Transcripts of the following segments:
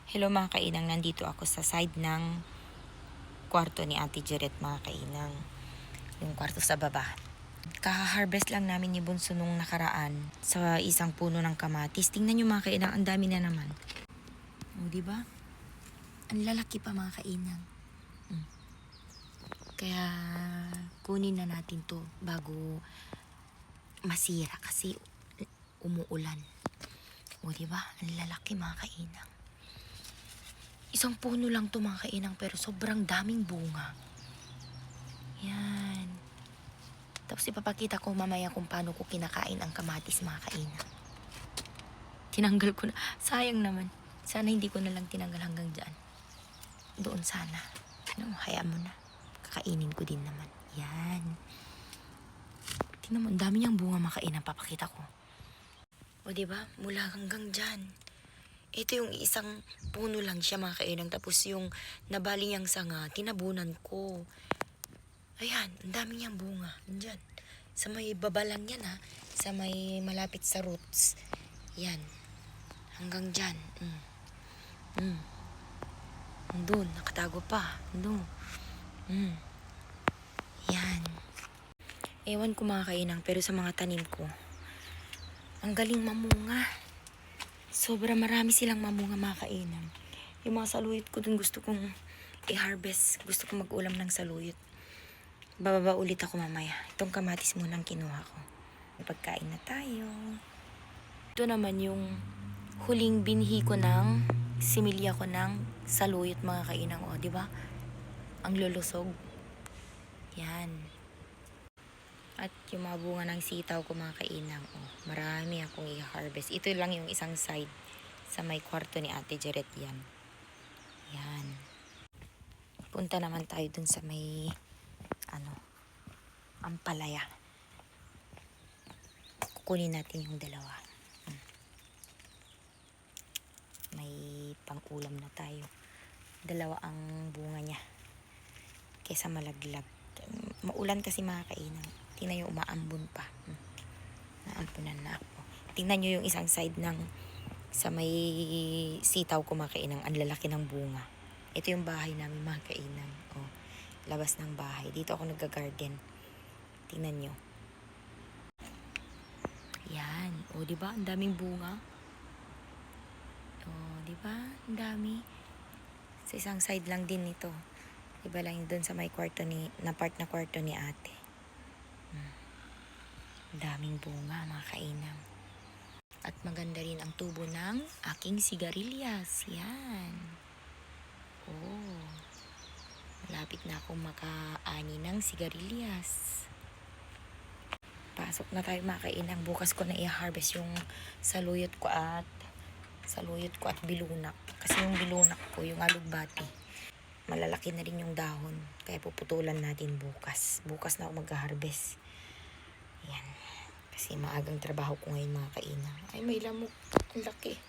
Hello mga kainang, nandito ako sa side ng kwarto ni Ate Jeret mga kainang. Yung kwarto sa baba. Kaha-harvest lang namin ni Bunso nung nakaraan sa isang puno ng kamatis. Tingnan nyo mga kainang, ang dami na naman. O, diba? Ang lalaki pa mga kainang. Kaya kunin na natin to bago masira kasi umuulan. O, diba? Ang lalaki mga kainang. Isang puno lang to mga kainang pero sobrang daming bunga. Yan. Tapos ipapakita ko mamaya kung paano ko kinakain ang kamatis mga kainang. Tinanggal ko na. Sayang naman. Sana hindi ko na lang tinanggal hanggang dyan. Doon sana. No, hayaan mo na. Kakainin ko din naman. Yan. Tingnan mo, ang dami niyang bunga mga kainang. Papakita ko. O diba? Mula hanggang dyan. Ito yung isang puno lang siya mga kainang. Tapos yung nabali niyang sanga, tinabunan ko. Ayan, ang dami niyang bunga. Andyan. Sa may baba lang yan ha. Sa may malapit sa roots. Yan. Hanggang dyan. Doon, nakatago pa. Doon. Yan. Ewan ko mga kainang, pero sa mga tanim ko, ang galing mamunga. Sobra marami silang mamunga mga kainang. Yung mga saluyot ko dun gusto kong i-harvest. Gusto kong mag-ulam ng saluyot. Bababa ulit ako mamaya. Itong kamatis munang kinuha ko. May pagkain na tayo. Ito naman yung huling binhi ko ng similya ko ng saluyot mga kainang. O, di ba? Ang lulusog. Yan. At yung mga bunga ng sitaw ko mga kainang. O, marami akong i-harvest. Ito lang yung isang side sa may kwarto ni Ate Jeret yan. Yan. Punta naman tayo dun sa may ampalaya. Kukunin natin yung dalawa. May pang-ulam na tayo. Dalawa ang bunga niya. Kesa malaglag. Maulan kasi mga kainang. Tingnan yung umaambon pa. Naampunan na ako. Tingnan nyo yung isang side ng sa may sitaw ko mga kainang. Ang lalaki ng bunga. Ito yung bahay namin mga kainang. O, labas ng bahay. Dito ako nagga-garden. Tingnan nyo. Yan. O, diba? Ang daming bunga. O, diba? Ang dami. Sa isang side lang din nito. Iba lang doon sa may kwarto na part na kwarto ni ate. Daming bunga mga kainang. At maganda rin ang tubo ng aking sigarilyas. Yan. Oh. Malapit na akong makaani ng sigarilyas. Pasok na tayo mga kainang. Bukas ko na i-harvest yung saluyot ko at bilunak. Kasi yung bilunak ko, yung alugbati, malalaki na rin yung dahon. Kaya puputulan natin bukas. Bukas na ako mag-harvest. Yan. Kasi maagang trabaho ko ngayon mga kainang. Ay, may lamok. Ang laki.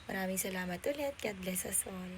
Maraming salamat ulit. God bless us all.